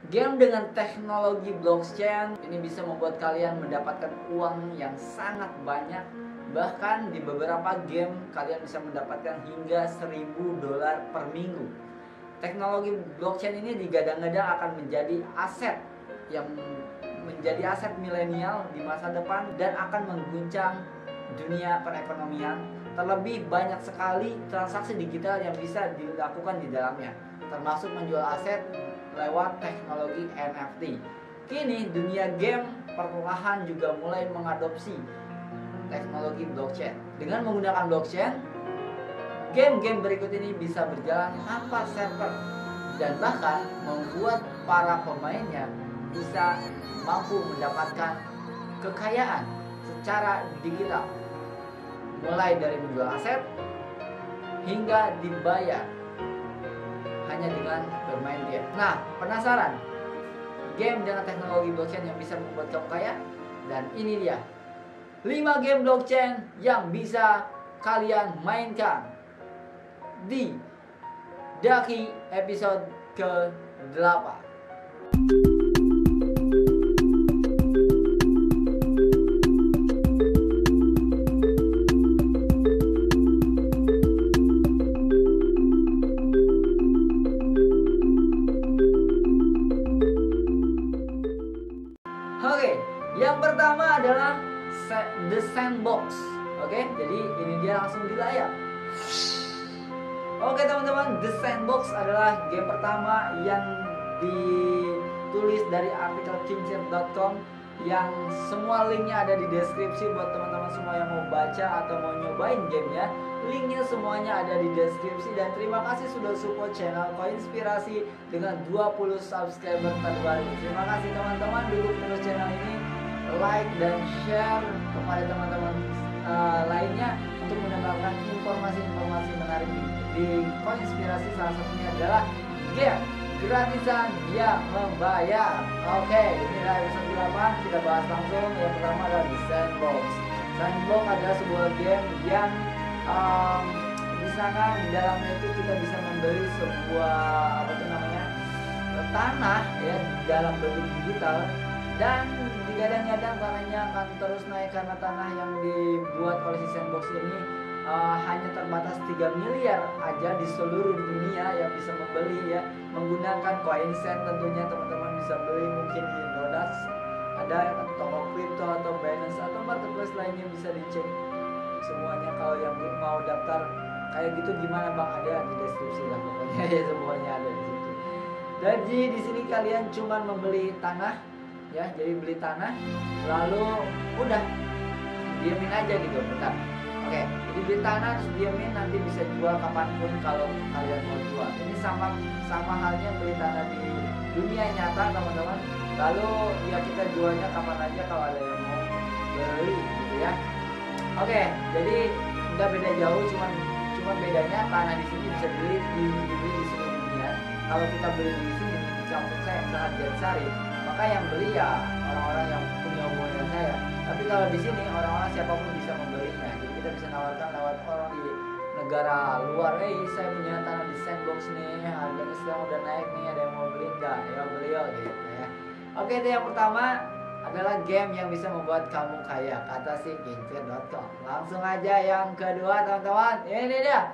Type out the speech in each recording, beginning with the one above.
Game dengan teknologi blockchain ini bisa membuat kalian mendapatkan uang yang sangat banyak. Bahkan di beberapa game kalian bisa mendapatkan hingga $1.000 per minggu. Teknologi blockchain ini digadang-gadang akan menjadi aset yang menjadi aset milenial di masa depan dan akan mengguncang dunia perekonomian. Terlebih banyak sekali transaksi digital yang bisa dilakukan di dalamnya, termasuk menjual aset lewat teknologi NFT. Kini dunia game perlahan juga mulai mengadopsi teknologi blockchain. Dengan menggunakan blockchain, game-game berikut ini bisa berjalan tanpa server dan bahkan membuat para pemainnya bisa mampu mendapatkan kekayaan secara digital, mulai dari menjual aset hingga dibayar hanya dengan bermain game. Nah, penasaran game dengan teknologi blockchain yang bisa membuat kamu kaya? Dan ini dia 5 game blockchain yang bisa kalian mainkan di Daki episode ke-8. Oke, yang pertama adalah The Sandbox. Oke, jadi ini dia langsung di layar. Oke teman-teman, The Sandbox adalah game pertama yang ditulis dari artikel Kingchat.com yang semua linknya ada di deskripsi buat teman-teman semua yang mau baca atau mau nyobain gamenya. Linknya semuanya ada di deskripsi. Dan terima kasih sudah support channel Koinspirasi dengan 20 subscriber terbaru. Terima kasih teman-teman, dukung terus channel ini, like dan share kepada teman-teman lainnya untuk mendapatkan informasi-informasi menarik di Koinspirasi. Salah satunya adalah game gratisan yang membayar. Oke, ini adalah episode 8. Kita bahas langsung. Yang pertama adalah The Sandbox. Sandbox adalah sebuah game yang di sana di dalamnya itu kita bisa membeli sebuah tanah ya dalam bentuk digital, dan digadang-gadang tanahnya akan terus naik karena tanah yang dibuat oleh si Sandbox ini hanya terbatas 3 miliar aja di seluruh dunia yang bisa membeli ya, menggunakan koin sen. Tentunya teman-teman bisa beli mungkin di Indodax, ada toko kripto atau Binance atau marketplace lainnya, bisa dicek semuanya. Kalau yang mau daftar kayak gitu gimana bang, ada di deskripsi lah pokoknya ya, semuanya ada di situ. Jadi di sini kalian cuma membeli tanah ya, jadi beli tanah lalu udah diamin aja gitu, bentar. Oke, jadi beli tanah terus diamin, nanti bisa jual kapanpun kalau kalian mau jual. Ini sama halnya beli tanah di dunia nyata teman-teman. Lalu ya kita jualnya kapan aja kalau ada yang mau beli gitu ya. Oke, jadi nggak beda jauh, cuman bedanya tanah di sini bisa dibeli di seluruh dunia. Kalau kita beli di sini di kampung saya yang sangat Jatisari, maka yang beli ya orang-orang yang punya hubungan dengan saya. Tapi kalau di sini orang-orang siapapun bisa membelinya. Jadi kita bisa nawarkan lewat orang di negara luar, saya punya tanah di Sandbox nih, harganya sekarang udah naik nih, ada yang mau beli nggak? Ya beli yuk gitu ya. Oke, itu yang pertama adalah game yang bisa membuat kamu kaya, kata si Kingchat.com. Langsung aja yang kedua teman-teman, ini dia.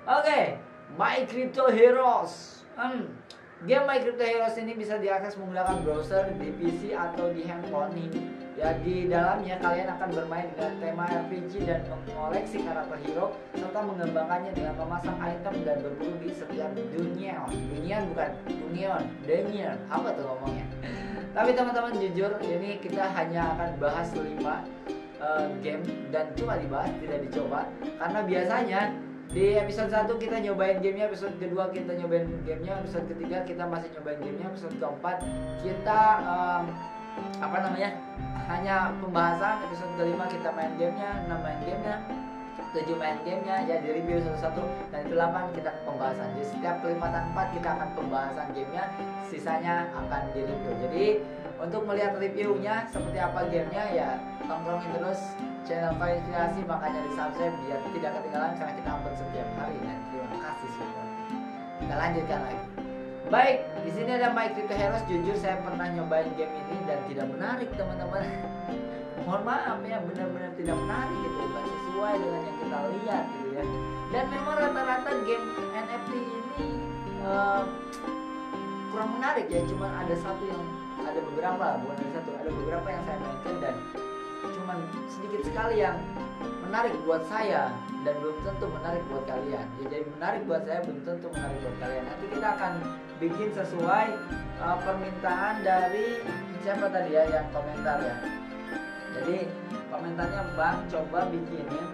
Oke, My Crypto Heroes. Game My Crypto Heroes ini bisa diakses menggunakan browser di PC atau di handphone nih. Ya, di dalamnya kalian akan bermain dengan tema RPG dan mengoleksi karakter hero serta mengembangkannya dengan memasang item dan berburu di setiap dunia. Dunia apa tuh ngomongnya? Tapi teman-teman jujur, ini kita hanya akan bahas 5 game dan cuma dibahas, tidak dicoba. Karena biasanya di episode 1 kita nyobain gamenya, episode kedua kita nyobain gamenya, episode ketiga kita masih nyobain gamenya, episode keempat kita hanya pembahasan, episode kelima kita main gamenya, 6 main gamenya, 7 main gamenya, ya di review satu-satu, dan ke 8 kita pembahasan. Jadi setiap kelipatan 4 kita akan pembahasan gamenya, sisanya akan di review. Jadi untuk melihat reviewnya seperti apa gamenya ya tongkrongin terus channel Koinspirasi, makanya di subscribe biar tidak ketinggalan karena kita upload setiap hari. Dan terima kasih semua. Kita lanjutkan lagi. Baik, Di sini ada My Crypto Heroes. Jujur saya pernah nyobain game ini dan tidak menarik teman-teman. Mohon maaf ya, benar-benar tidak menarik gitu, bukan sesuai dengan yang kita lihat gitu ya. Dan memang rata-rata game NFT ini kurang menarik ya. Cuman ada beberapa, bukan ada satu, ada beberapa yang saya mainkan dan cuman sedikit sekali yang menarik buat saya dan belum tentu menarik buat kalian. Ya, jadi menarik buat saya belum tentu menarik buat kalian. Nanti kita akan bikin sesuai permintaan dari siapa tadi ya yang komentar ya. Jadi komentarnya, Bang coba bikinin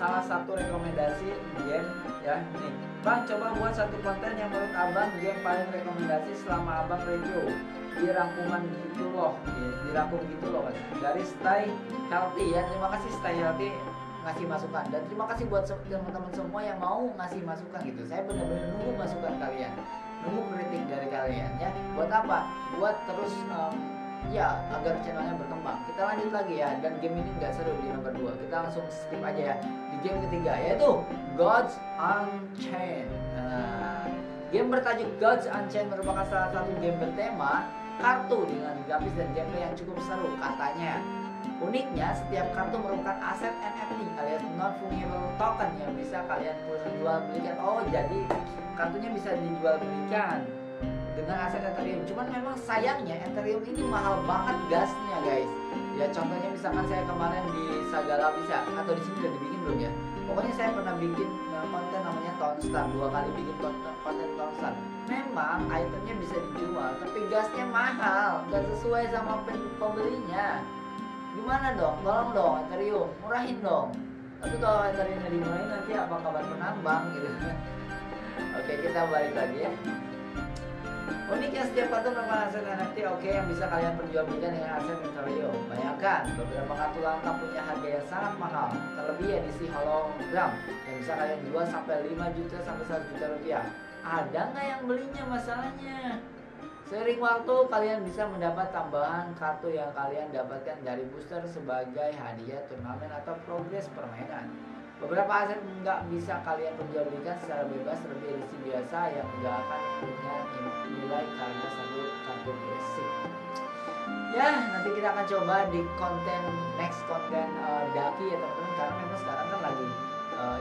salah satu rekomendasi game ya. Nih, Bang coba buat satu konten yang menurut Abang game paling rekomendasi selama Abang review. Dirangkuman gitu loh, dirangkum gitu loh dari Stay Healthy ya. Terima kasih Stay Healthy ngasih masukan, dan terima kasih buat teman-teman semua yang mau ngasih masukan gitu. Saya benar-benar nunggu masukan kalian, nunggu kritik dari kalian ya. Buat apa? Buat terus ya agar channelnya berkembang. Kita lanjut lagi ya, dan game ini nggak seru di nomor 2. Kita langsung skip aja ya di game ketiga, yaitu Gods Unchained. Game bertajuk Gods Unchained merupakan salah satu game bertema kartu dengan grafis dan gameplay yang cukup seru katanya. Uniknya, setiap kartu merupakan aset NFT alias non-fungible token yang bisa kalian jual belikan. Oh, jadi kartunya bisa dijual belikan dengan aset Ethereum. Cuman memang sayangnya Ethereum ini mahal banget gasnya, guys. Ya contohnya misalkan saya kemarin di Sagala bisa, atau di sini udah dibikin belum ya? Pokoknya saya pernah bikin konten namanya Townstar, 2 kali bikin konten Townstar. Memang itemnya bisa dijual, tapi gasnya mahal, gak sesuai sama pembelinya. Gimana dong? Tolong dong Ethereum, murahin dong. Tapi kalau Ethereumnya dimurahin nanti apa kabar penambang gitu. Oke, kita balik lagi ya. Uniknya setiap kartu merupakan aset NFT yang bisa kalian perjualbelikan dengan aset Ethereum. Bayangkan, beberapa kartu langka punya harga yang sangat mahal, terlebih edisi hologram yang bisa kalian jual sampai 5 juta sampai 1 juta rupiah. Ada nggak yang belinya masalahnya? Seiring waktu kalian bisa mendapat tambahan kartu yang kalian dapatkan dari booster sebagai hadiah turnamen atau progres permainan. Beberapa aset nggak bisa kalian perjualbelikan secara bebas, terlebih edisi biasa yang nggak akan punya nilai karena satu kartu basic. Ya, nanti kita akan coba di next konten Daki ya teman-teman, karena memang sekarang kan lagi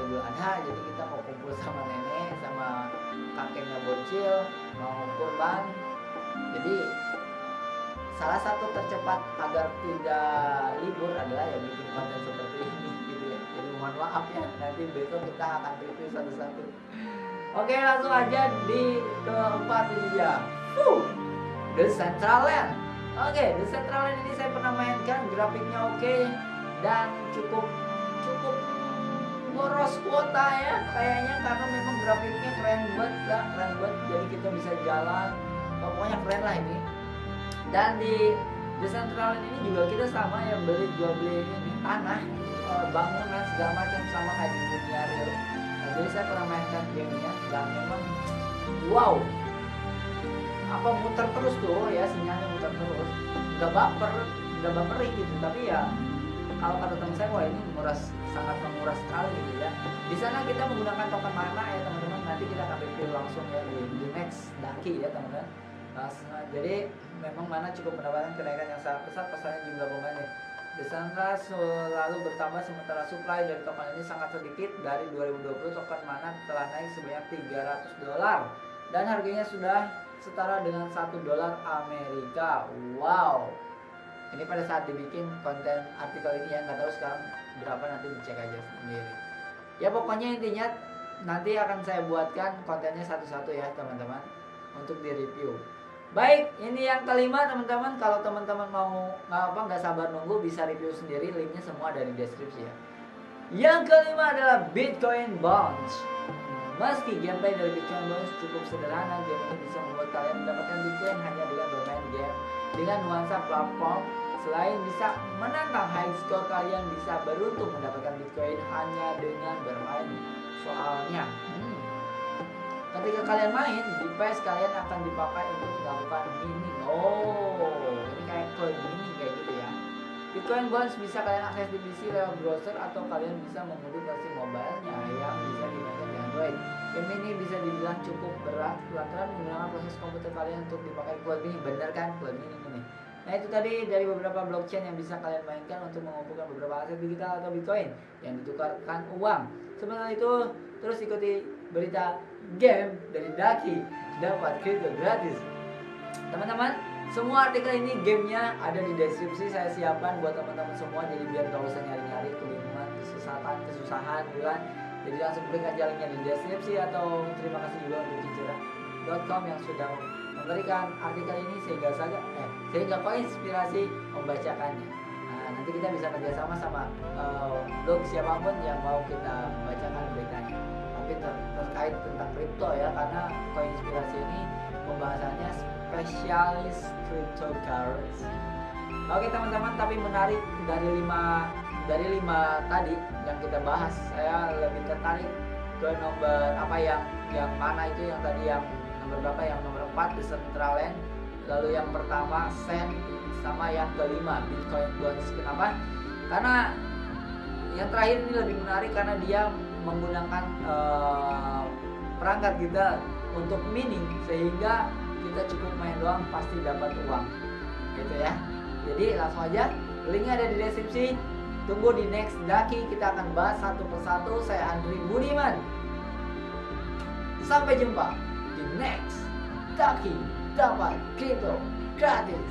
Idul Adha, jadi kita mau kumpul sama nenek sama kakeknya bocil, mau kurban. Jadi salah satu tercepat agar tidak libur adalah ya bikin konten seperti ini gitu ya. Jadi mohon maaf ya, nanti besok kita akan review satu-satu. Oke, langsung aja di keempat ini dia, The Central Land. Oke, The Central Land ini saya pernah mainkan, grafiknya oke dan cukup boros kuota ya kayaknya, karena memang grafiknya keren banget. Jadi kita bisa jalan, pokoknya keren lah ini. Dan di The Central Land ini juga kita sama yang jual beli ini tanah, bangunan segala macam sama kayak di dunia real. Nah, jadi saya pernah mainkan gamenya dan memang wow, apa muter terus tuh ya, sinyalnya muter terus, nggak baperin gitu. Tapi ya kalau kata teman saya, wah ini sangat menguras sekali gitu ya. Di sana kita menggunakan token mana ya teman-teman, nanti kita akan review langsung ya di next Daki ya teman-teman. Jadi memang mana cukup mendapatkan kenaikan yang sangat besar pasalnya jumlah pemainnya. Di sana selalu bertambah sementara supply dari token ini sangat sedikit. Dari 2020 token mana telah naik sebanyak $300 dan harganya sudah setara dengan $1 Amerika. Wow. Ini pada saat dibikin konten artikel ini ya, nggak tahu sekarang berapa, nanti dicek aja sendiri. Ya pokoknya intinya nanti akan saya buatkan kontennya satu-satu ya teman-teman untuk di review. Baik, ini yang kelima teman-teman. Kalau teman-teman mau nggak sabar nunggu, bisa review sendiri, linknya semua ada di deskripsi ya. Yang kelima adalah Bitcoin Bonds. Meski gameplay dari Bitcoin Bonds cukup sederhana, game ini bisa membuat kalian mendapatkan Bitcoin hanya dengan bermain game dengan nuansa platform. Selain bisa menantang high score, kalian bisa beruntung mendapatkan Bitcoin hanya dengan bermain. Soalnya ketika kalian main di PES, kalian akan dipakai untuk melakukan mining. Oh, ini kayak coin mining kayak gitu ya. Bitcoin Bonds bisa kalian akses di PC lewat browser, atau kalian bisa mengunduh versi mobile-nya yang bisa dimainkan dengan Android. Game ini bisa dibilang cukup berat lantaran menggunakan proses komputer kalian untuk dipakai cloud ini. Bener kan? Cloud ini. Nah itu tadi dari beberapa blockchain yang bisa kalian mainkan untuk mengumpulkan beberapa aset digital atau bitcoin yang ditukarkan uang. Sementara itu terus ikuti berita game dari Daki, dapat crypto gratis. Teman-teman, semua artikel ini gamenya ada di deskripsi saya siapkan buat teman-teman semua, jadi biar gak usah nyari-nyari kebingungan, kesusahan gitu kan. Jadi langsung klik aja linknya di deskripsi, atau terima kasih juga untuk cicerah.com yang sudah memberikan artikel ini sehingga kau inspirasi membacakannya. Nah, nanti kita bisa kerjasama sama blog siapapun yang mau kita bacakan beritanya. Tapi terkait tentang kripto ya, karena Koin Inspirasi ini pembahasannya spesialis cryptocurrency. Oke teman-teman, tapi menarik dari lima tadi yang kita bahas, saya lebih tertarik ke nomor apa yang mana itu yang tadi yang nomor berapa, yang nomor 4 Decentraland, lalu yang pertama Sen, sama yang kelima Bitcoin Bonds. Kenapa? Karena yang terakhir ini lebih menarik karena dia menggunakan perangkat kita untuk mining, sehingga kita cukup main doang pasti dapat uang gitu ya. Jadi langsung aja, linknya ada di deskripsi. Tunggu di next Daki, kita akan bahas satu persatu. Saya Andri Budiman, sampai jumpa di next Daki dapat crypto gratis.